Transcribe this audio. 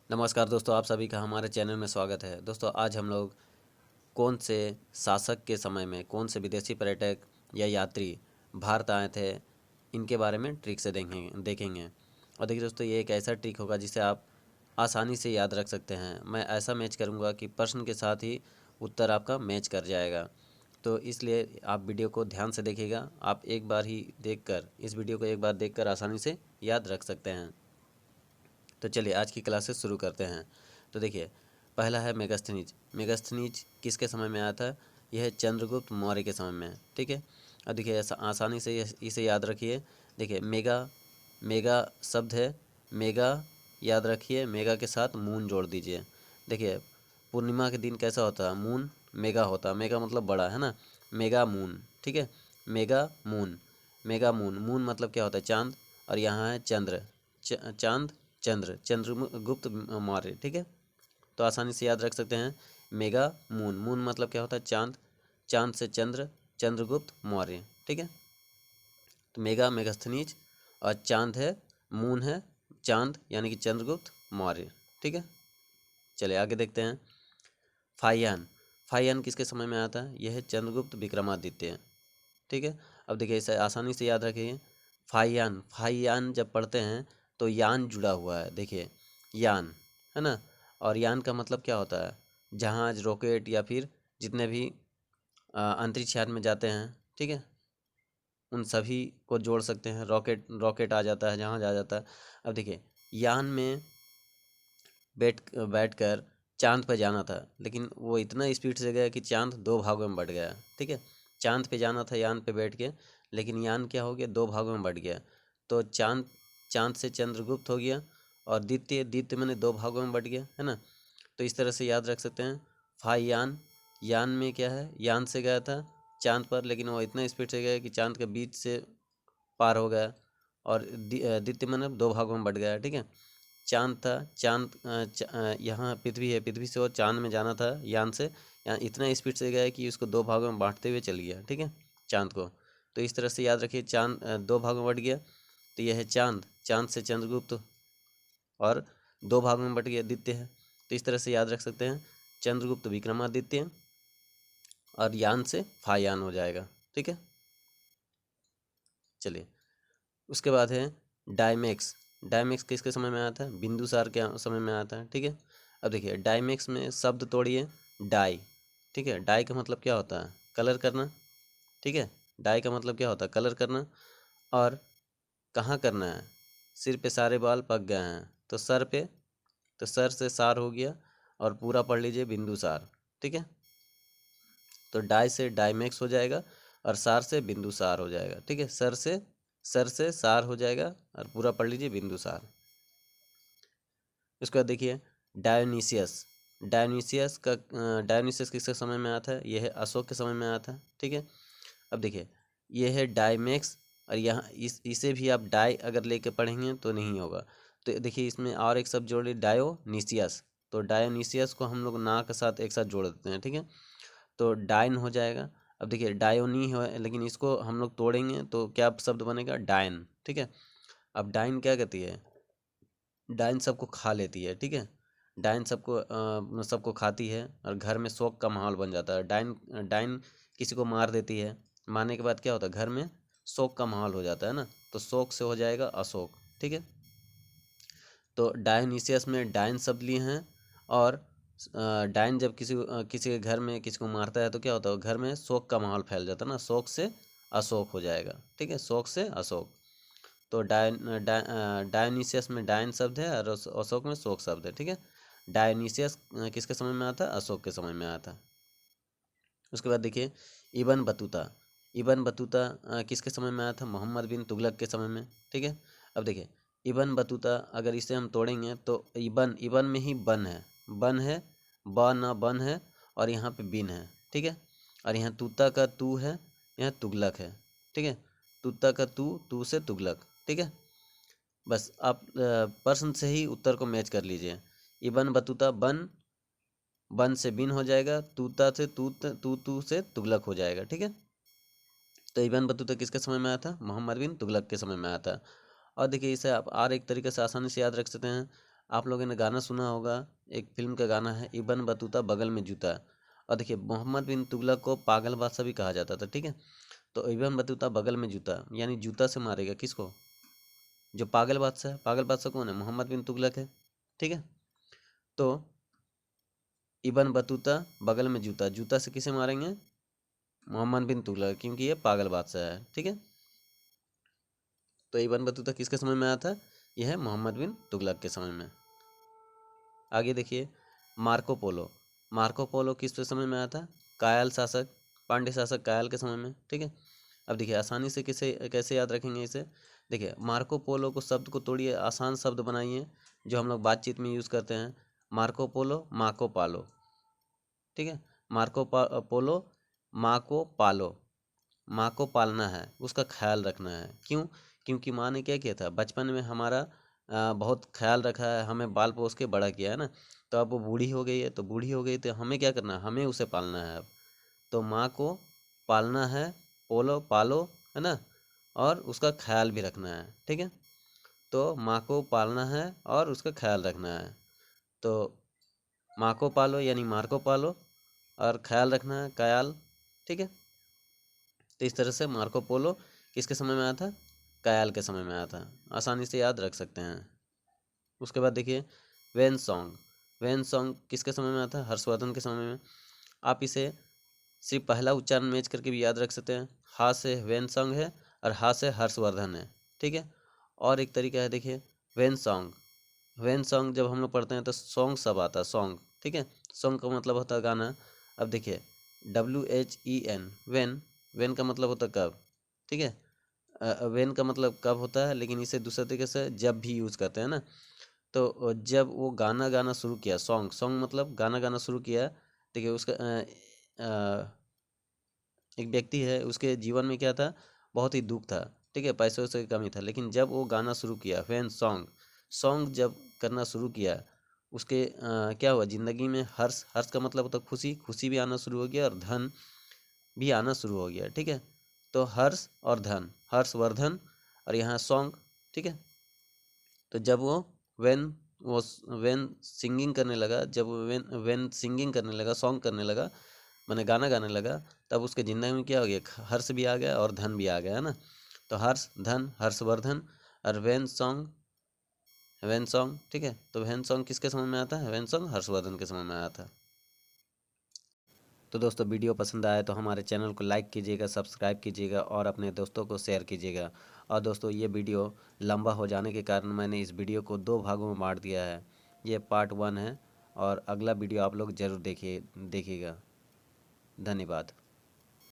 नमस्कार दोस्तों, आप सभी का हमारे चैनल में स्वागत है। दोस्तों, आज हम लोग कौन से शासक के समय में कौन से विदेशी पर्यटक या यात्री भारत आए थे, इनके बारे में ट्रिक से देखेंगे। और देखिए दोस्तों, ये एक ऐसा ट्रिक होगा जिसे आप आसानी से याद रख सकते हैं। मैं ऐसा मैच करूँगा कि प्रश्न के साथ ही उत्तर आपका मैच कर जाएगा। तो इसलिए आप वीडियो को ध्यान से देखिएगा। आप एक बार ही देखकर इस वीडियो को एक बार देखकर आसानी से याद रख सकते हैं। तो चलिए आज की क्लासेस शुरू करते हैं। तो देखिए, पहला है मेगास्थनीज। मेगास्थनीज किसके समय में आया था? यह चंद्रगुप्त मौर्य के समय में। ठीक है, अब देखिए ऐसा आसानी से इसे याद रखिए। देखिए मेगा, मेगा शब्द है, मेगा याद रखिए, मेगा के साथ मून जोड़ दीजिए। देखिए पूर्णिमा के दिन कैसा होता है? मून मेगा होता है। मेगा मतलब बड़ा, है ना? Mega moon. ठीक है, mega moon. Mega moon, moon मतलब क्या होता है? चांद। और यहाँ है चंद्र, चांद, चंद्र, चंद्रगुप्त मौर्य। ठीक है, तो आसानी से याद रख सकते हैं। मेगा मून, मून मतलब क्या होता है? चांद, चांद से चंद्र, चंद्रगुप्त मौर्य। ठीक है, तो मेगा मेगास्थनीज, और चांद है, मून है, चांद यानी कि चंद्रगुप्त मौर्य। ठीक है, चलिए आगे देखते हैं। फाहियान, फाहियान किसके समय में आता है? यह है चंद्रगुप्त विक्रमादित्य। ठीक है, अब देखिए इसे आसानी से याद रखिए। फाहियान, फाहियान जब पढ़ते हैं तो यान जुड़ा हुआ है। देखिए यान, है ना? और यान का मतलब क्या होता है? जहाज, रॉकेट या फिर जितने भी अंतरिक्ष यान में जाते हैं, ठीक है, उन सभी को जोड़ सकते हैं। रॉकेट, रॉकेट आ जाता है, जहाज आ जाता है। अब देखिए यान में बैठकर चांद पर जाना था, लेकिन वो इतना स्पीड से गया कि चांद दो भागों में बट गया। ठीक है, चांद पे जाना था यान पे बैठ के, लेकिन यान क्या हो गया? दो भागों में बट गया। तो चांद, चांद से चंद्रगुप्त हो गया, और द्वितीय, द्वितीय मैंने दो भागों में बट गया, है ना? तो इस तरह से याद रख सकते हैं। फाहियान, यान में क्या है? यान से गया था चांद पर, लेकिन वो इतना स्पीड से गया कि चांद के बीच से पार हो गया, और द्वितीय मैंने दो भागों में बट गया। ठीक है, चाँद था, चाँद यहाँ पृथ्वी है, पृथ्वी से वो चाँद में जाना था यान से, यहाँ इतना स्पीड से गया है कि उसको दो भागों में बांटते हुए चल गया। ठीक है, चाँद को। तो इस तरह से याद रखिए, चाँद दो भागों में बट गया, तो यह है चाँद, चाँद से चंद्रगुप्त, और दो भागों में बट गया, द्वितीय है। तो इस तरह से याद रख सकते हैं, चंद्रगुप्त विक्रमादित्य, और यान से फायान हो जाएगा। ठीक है, चलिए उसके बाद है डायमेक्स। डायमेक्स किसके समय में आता है? बिंदुसार के समय में आता है। ठीक है, अब देखिए डायमेक्स में शब्द तोड़िए। डाई, ठीक है, डाई का मतलब क्या होता है? कलर करना। ठीक है, डाई का मतलब क्या होता है? कलर करना। और कहाँ करना है? सिर पे सारे बाल पक गए हैं, तो सर पे, तो सर से सार हो गया, और पूरा पढ़ लीजिए बिंदुसार। ठीक है, तो डाई से डाइमेक्स हो जाएगा, और सार से बिंदुसार हो जाएगा। ठीक है, सर से सार हो जाएगा, और पूरा पढ़ लीजिए बिंदुसार। उसके बाद देखिए डायोनीसियस। डायोनीसियस किसके समय में आता है? यह है अशोक के समय में आता है। ठीक है, अब देखिए यह है डायमेक्स, और यहाँ इसे भी आप डाई अगर लेके पढ़ेंगे तो नहीं होगा। तो देखिए इसमें और एक शब्द जोड़ ली, डायोनीसियस। तो डायोनीसियस को हम लोग ना के साथ एक साथ जोड़ देते हैं। ठीक है, तो डाइन हो जाएगा। अब देखिए डायोनी है, लेकिन इसको हम लोग तोड़ेंगे तो क्या शब्द बनेगा? डायन। ठीक है, अब डाइन क्या कहती है? डाइन सबको खा लेती है। ठीक है, डाइन सबको खाती है, और घर में शोक का माहौल बन जाता है। डाइन, डाइन किसी को मार देती है, मारने के बाद क्या होता है? घर में शोक का माहौल हो जाता है ना, तो शोक से हो जाएगा अशोक। ठीक है, तो डायोनीसियस में डाइन शब्द लिए हैं। और डाइन जब किसी के घर में किसी को मारता है तो क्या होता है? घर में शोक का माहौल फैल जाता है ना, शोक से अशोक हो जाएगा। ठीक है, शोक से अशोक। तो डायोनीसियस में डायन शब्द है, और अशोक में शोक शब्द है। ठीक है, डायोनीसियस किसके समय में आता है? अशोक के समय में आता है। उसके बाद देखिए इबन बतूता। इबन बतूता किसके समय में आया था? मोहम्मद बिन तुगलक के समय में। ठीक है, अब देखिए इबन बतूता अगर इसे हम तोड़ेंगे तो इबन, इबन में ही बन है, बन है, ब न बन है, और यहाँ पे बिन है। ठीक है, और यहाँ तूता का तू है, यहाँ तुगलक है। ठीक है, तूता का तू, तू से तुगलक। ठीक है, बस आप प्रश्न से ही उत्तर को मैच कर लीजिए। इबन बतूता बन, बन से बिन हो जाएगा, तूता से तू से तुगलक हो जाएगा। ठीक है, तो इबन बतूता किसके समय में आया था? मोहम्मद बिन तुगलक के समय में आया था। और देखिए इसे आप और एक तरीके से आसानी से याद रख सकते हैं। आप लोगों ने गाना सुना होगा, एक फिल्म का गाना है, इब्न बतूता बगल में जूता। और देखिए मोहम्मद बिन तुगलक को पागल बादशाह भी कहा जाता था, ठीक है। तो इब्न बतूता बगल में जूता यानी जूता से मारेगा किसको? जो पागल बादशाह है। पागल बादशाह कौन है? मोहम्मद बिन तुगलक है, ठीक है। तो इब्न बतूता बगल में जूता, जूता से किसे मारेंगे? मोहम्मद बिन तुगलक, क्योंकि ये पागल बादशाह है, ठीक है। तो इब्न बतूता किसके समय में आया था? यह है मोहम्मद बिन तुगलक के समय में। आगे देखिए मार्को पोलो। मार्को पोलो किस समय में आया था? कायल शासक, पांड्य शासक कायल के समय में, ठीक है। अब देखिए आसानी से कैसे याद रखेंगे इसे। देखिए मार्को पोलो को शब्द को तोड़िए, आसान शब्द बनाइए जो हम लोग बातचीत में यूज़ करते हैं। मार्को पोलो, माँ को पालो, ठीक है। पोलो, माँ को पालो। माँ को पालना है, उसका ख्याल रखना है। क्यों? क्योंकि माँ ने क्या किया था? बचपन में हमारा बहुत ख्याल रखा है, हमें पाल पोस के बड़ा किया है ना। तो अब वो बूढ़ी हो गई है, तो बूढ़ी हो गई तो हमें क्या करना है? हमें उसे पालना है अब। तो माँ को पालना है, पोलो पालो, है ना, और उसका ख्याल भी रखना है, ठीक है। तो माँ को पालना है और उसका ख्याल रखना है। तो माँ को पालो यानी मार को पालो, और ख्याल रखना है कयाल, ठीक है। तो इस तरह से मार्को पोलो किसके समय में आया था? कयाल के समय में आया था। आसानी से याद रख सकते हैं। उसके बाद देखिए वेन सॉन्ग। वेन सॉन्ग किसके समय में आया था? हर्षवर्धन के समय में। आप इसे सिर्फ पहला उच्चारण मैच करके भी याद रख सकते हैं। हा से वेन सॉन्ग है और हा से हर्षवर्धन है, ठीक है। और एक तरीका है देखिए वेन सॉन्ग। वेन सॉन्ग जब हम लोग पढ़ते हैं तो सॉन्ग सब आता है, सॉन्ग, ठीक है। सॉन्ग का मतलब होता है गाना। अब देखिए WHEN, वेन, वेन का मतलब होता है कब, ठीक है। वेन का मतलब कब होता है, लेकिन इसे दूसरे तरीके से जब भी यूज़ करते हैं ना। तो जब वो गाना गाना शुरू किया, सॉन्ग, सॉन्ग मतलब गाना गाना शुरू किया, देखिए उसका एक व्यक्ति है, उसके जीवन में क्या था? बहुत ही दुख था, ठीक है, पैसे वैसे की कमी था। लेकिन जब वो गाना शुरू किया, फैन सॉन्ग, सॉन्ग जब करना शुरू किया, उसके क्या हुआ ज़िंदगी में? हर्ष, हर्ष का मतलब होता है खुशी, खुशी भी आना शुरू हो गया और धन भी आना शुरू हो गया, ठीक है। तो हर्ष और धन, हर्षवर्धन, और यहाँ सॉन्ग, ठीक है। तो जब वो वेन वो वेन सिंगिंग करने लगा, जब वेन वेन सिंगिंग करने लगा, सॉन्ग करने लगा, मैंने गाना गाने लगा, तब उसके ज़िंदगी में क्या हो गया? हर्ष भी आ गया और धन भी आ गया, है ना। तो हर्ष, धन, हर्षवर्धन, और वेन सॉन्ग, वेन सॉन्ग, ठीक है। तो वेन सॉन्ग किसके समय में आता है? वेन सॉन्ग हर्षवर्धन के समय में आया था। तो दोस्तों वीडियो पसंद आया तो हमारे चैनल को लाइक कीजिएगा, सब्सक्राइब कीजिएगा और अपने दोस्तों को शेयर कीजिएगा। और दोस्तों ये वीडियो लंबा हो जाने के कारण मैंने इस वीडियो को 2 भागों में बांट दिया है। ये पार्ट 1 है और अगला वीडियो आप लोग ज़रूर देखिएगा। धन्यवाद।